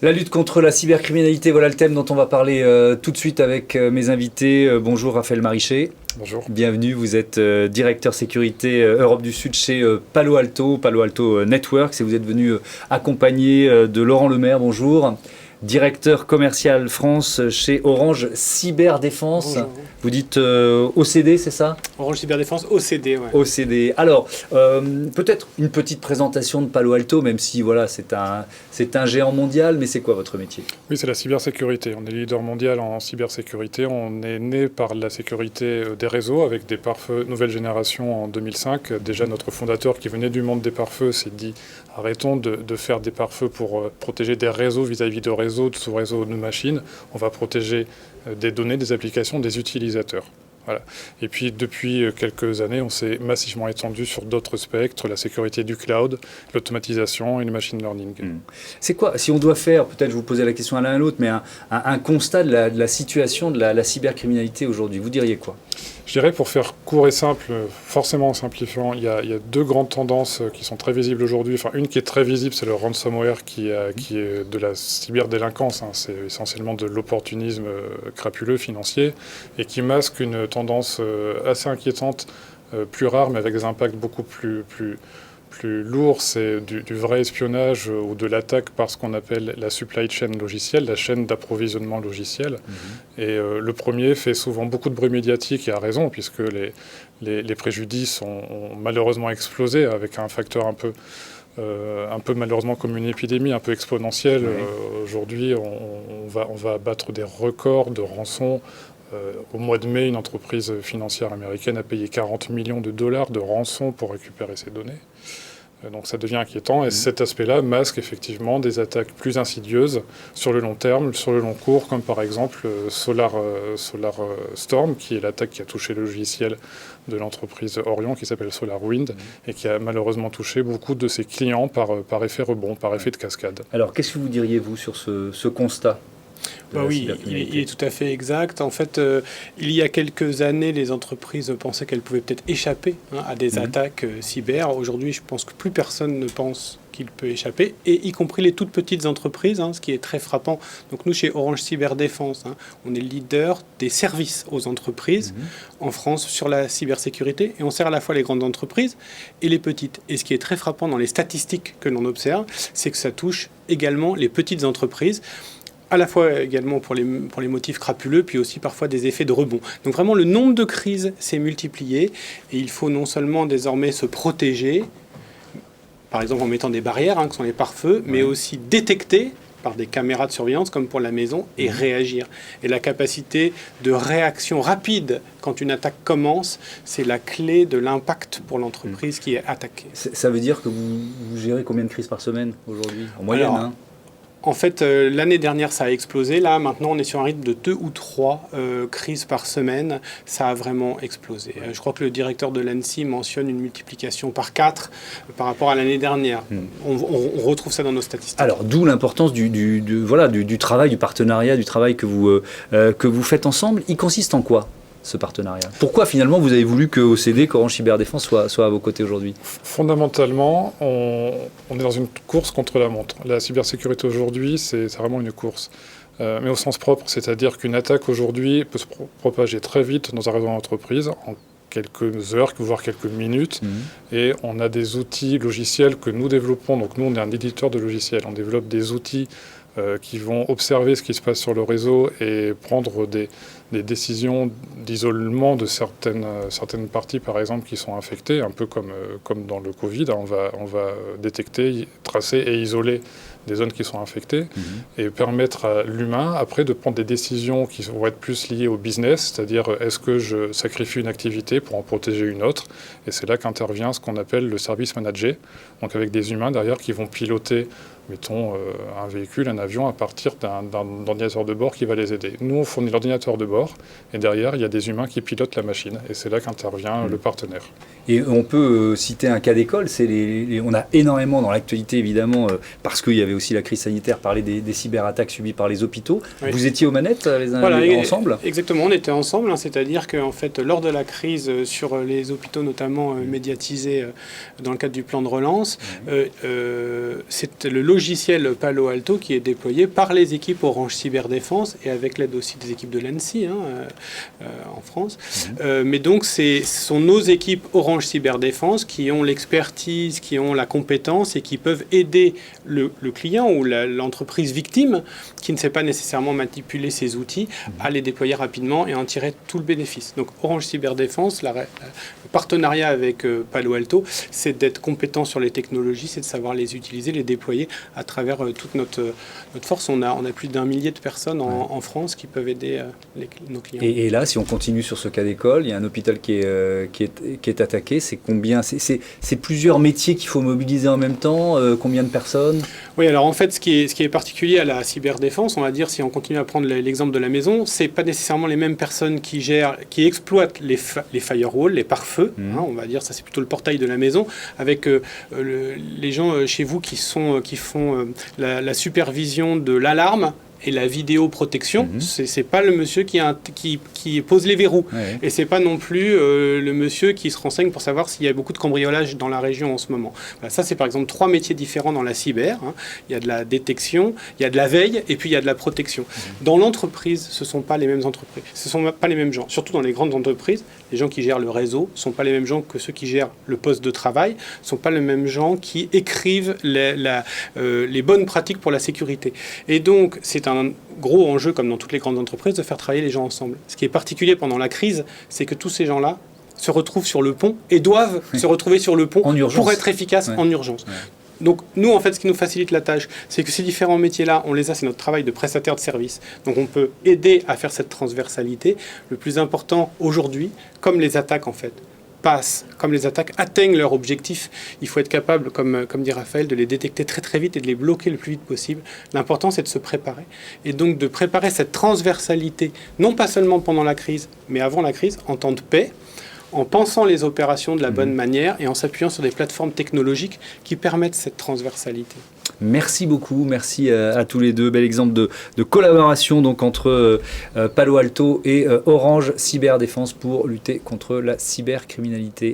La lutte contre la cybercriminalité, voilà le thème dont on va parler tout de suite avec mes invités. Bonjour Raphaël Marichet. Bonjour. Bienvenue, vous êtes directeur sécurité Europe du Sud chez Palo Alto Networks, et vous êtes venu accompagné de Laurent Lemaire, bonjour. Directeur commercial France chez Orange Cyberdéfense. Bonjour. Vous dites OCD, c'est ça? Orange Cyberdéfense, OCD, ouais. OCD. Alors, peut-être une petite présentation de Palo Alto, même si voilà, c'est un géant mondial, mais c'est quoi votre métier? Oui, c'est la cybersécurité. On est leader mondial en cybersécurité. On est né par la sécurité des réseaux avec des pare-feux nouvelle génération en 2005. Déjà, notre fondateur qui venait du monde des pare-feux s'est dit arrêtons de faire des pare-feux pour protéger des réseaux vis-à-vis de réseaux, de sous-réseaux, de machines. On va protéger des données, des applications, des utilisateurs. Voilà. Et puis depuis quelques années, on s'est massivement étendu sur d'autres spectres, la sécurité du cloud, l'automatisation et le machine learning. C'est quoi, si on doit faire, peut-être je vous posais la question à l'un à l'autre, mais un constat de la situation de la cybercriminalité aujourd'hui, vous diriez quoi? Je dirais, pour faire court et simple, forcément en simplifiant, il y a deux grandes tendances qui sont très visibles aujourd'hui. Enfin, une qui est très visible, c'est le ransomware qui est de la cyberdélinquance. C'est essentiellement de l'opportunisme crapuleux financier et qui masque une tendance assez inquiétante, plus rare, mais avec des impacts beaucoup plus lourd, c'est du vrai espionnage ou de l'attaque par ce qu'on appelle la supply chain logicielle, la chaîne d'approvisionnement logiciel. Et le premier fait souvent beaucoup de bruit médiatique, et à raison, puisque les préjudices ont malheureusement explosé avec un facteur un peu malheureusement comme une épidémie, un peu exponentielle. Aujourd'hui, on va battre des records de rançons. Au mois de mai, une entreprise financière américaine a payé 40 millions de dollars de rançon pour récupérer ces données. Donc ça devient inquiétant, et cet aspect-là masque effectivement des attaques plus insidieuses sur le long terme, sur le long cours, comme par exemple Solar Storm, qui est l'attaque qui a touché le logiciel de l'entreprise Orion, qui s'appelle SolarWind, et qui a malheureusement touché beaucoup de ses clients par effet rebond, par effet de cascade. Alors, qu'est-ce que vous diriez, vous, sur ce constat? Oui, il est tout à fait exact. En fait, il y a quelques années, les entreprises pensaient qu'elles pouvaient peut-être échapper à des attaques cyber. Aujourd'hui, je pense que plus personne ne pense qu'il peut échapper, et y compris les toutes petites entreprises, ce qui est très frappant. Donc nous, chez Orange Cyberdéfense, on est leader des services aux entreprises en France sur la cybersécurité, et on sert à la fois les grandes entreprises et les petites. Et ce qui est très frappant dans les statistiques que l'on observe, c'est que ça touche également les petites entreprises, à la fois également pour les motifs crapuleux, puis aussi parfois des effets de rebond. Donc vraiment, le nombre de crises s'est multiplié, et il faut non seulement désormais se protéger, par exemple en mettant des barrières, que sont les pare-feux, mais aussi détecter par des caméras de surveillance, comme pour la maison, et réagir. Et la capacité de réaction rapide quand une attaque commence, c'est la clé de l'impact pour l'entreprise qui est attaquée. Ça veut dire que vous gérez combien de crises par semaine aujourd'hui, en moyenne? En fait, l'année dernière, ça a explosé. Là, maintenant, on est sur un rythme de 2 ou 3 crises par semaine. Ça a vraiment explosé. Je crois que le directeur de l'ANSSI mentionne une multiplication par 4 par rapport à l'année dernière. On retrouve ça dans nos statistiques. Alors, d'où l'importance du travail, du partenariat, du travail que vous faites ensemble. Il consiste en quoi, ce partenariat? Pourquoi finalement vous avez voulu que OCD, qu'Orange Cyberdéfense soit à vos côtés aujourd'hui? Fondamentalement, on est dans une course contre la montre. La cybersécurité aujourd'hui, c'est vraiment une course. Mais au sens propre, c'est-à-dire qu'une attaque aujourd'hui peut se propager très vite dans un réseau d'entreprise, en quelques heures, voire quelques minutes. Et on a des outils logiciels que nous développons. Donc nous, on est un éditeur de logiciels. On développe des outils qui vont observer ce qui se passe sur le réseau et prendre des décisions d'isolement de certaines parties, par exemple, qui sont infectées, un peu comme dans le Covid. On va détecter, tracer et isoler des zones qui sont infectées et permettre à l'humain, après, de prendre des décisions qui vont être plus liées au business, c'est-à-dire est-ce que je sacrifie une activité pour en protéger une autre? Et c'est là qu'intervient ce qu'on appelle le service manager, donc avec des humains derrière qui vont piloter, mettons, un véhicule, un avion, à partir d'un ordinateur de bord qui va les aider. Nous, on fournit l'ordinateur de bord, et derrière, il y a des humains qui pilotent la machine. Et c'est là qu'intervient le partenaire. Et on peut citer un cas d'école. On a énormément dans l'actualité, évidemment, parce qu'il y avait aussi la crise sanitaire, parler des cyberattaques subies par les hôpitaux. Oui. Vous étiez aux manettes ensemble? Exactement, on était ensemble. C'est-à-dire qu'en fait, lors de la crise sur les hôpitaux, notamment médiatisés dans le cadre du plan de relance, c'est le logiciel logiciel Palo Alto qui est déployé par les équipes Orange Cyberdéfense et avec l'aide aussi des équipes de l'ANSSI en France. Mais donc, ce sont nos équipes Orange Cyberdéfense qui ont l'expertise, qui ont la compétence et qui peuvent aider le client ou l'entreprise victime qui ne sait pas nécessairement manipuler ces outils à les déployer rapidement et en tirer tout le bénéfice. Donc, Orange Cyberdéfense, le partenariat avec Palo Alto, c'est d'être compétent sur les technologies, c'est de savoir les utiliser, les déployer à travers toute notre force. On a plus d'1 millier de personnes en France qui peuvent aider nos clients. Et là, si on continue sur ce cas d'école, il y a un hôpital qui est attaqué. C'est combien? C'est plusieurs métiers qu'il faut mobiliser en même temps. Combien de personnes? Oui, alors en fait, ce qui est particulier à la cyberdéfense, on va dire, si on continue à prendre l'exemple de la maison, c'est pas nécessairement les mêmes personnes qui exploitent les firewalls, les pare-feux. On va dire, ça c'est plutôt le portail de la maison, avec les gens chez vous qui font la supervision de l'alarme et la vidéoprotection. C'est pas le monsieur qui pose les verrous. Ouais. Et c'est pas non plus le monsieur qui se renseigne pour savoir s'il y a beaucoup de cambriolage dans la région en ce moment. Ça, c'est par exemple 3 métiers différents dans la cyber. Il y a de la détection, il y a de la veille et puis il y a de la protection. Dans l'entreprise, ce sont pas les mêmes entreprises. Ce sont pas les mêmes gens. Surtout dans les grandes entreprises, les gens qui gèrent le réseau sont pas les mêmes gens que ceux qui gèrent le poste de travail, sont pas les mêmes gens qui écrivent les bonnes pratiques pour la sécurité. Et donc, c'est un gros enjeu, comme dans toutes les grandes entreprises, de faire travailler les gens ensemble. Ce qui est particulier pendant la crise, c'est que tous ces gens-là se retrouvent sur le pont et doivent se retrouver sur le pont pour être efficaces en urgence. Ouais. Donc nous, en fait, ce qui nous facilite la tâche, c'est que ces différents métiers-là, c'est notre travail de prestataire de service. Donc on peut aider à faire cette transversalité. Le plus important aujourd'hui, comme les attaques en fait, comme les attaques atteignent leur objectif, il faut être capable, comme dit Raphaël, de les détecter très très vite et de les bloquer le plus vite possible. L'important, c'est de se préparer. Et donc de préparer cette transversalité, non pas seulement pendant la crise, mais avant la crise, en temps de paix, en pensant les opérations de la bonne manière et en s'appuyant sur des plateformes technologiques qui permettent cette transversalité. Merci beaucoup, merci à tous les deux. Bel exemple de collaboration donc, entre Palo Alto et Orange Cyberdéfense pour lutter contre la cybercriminalité.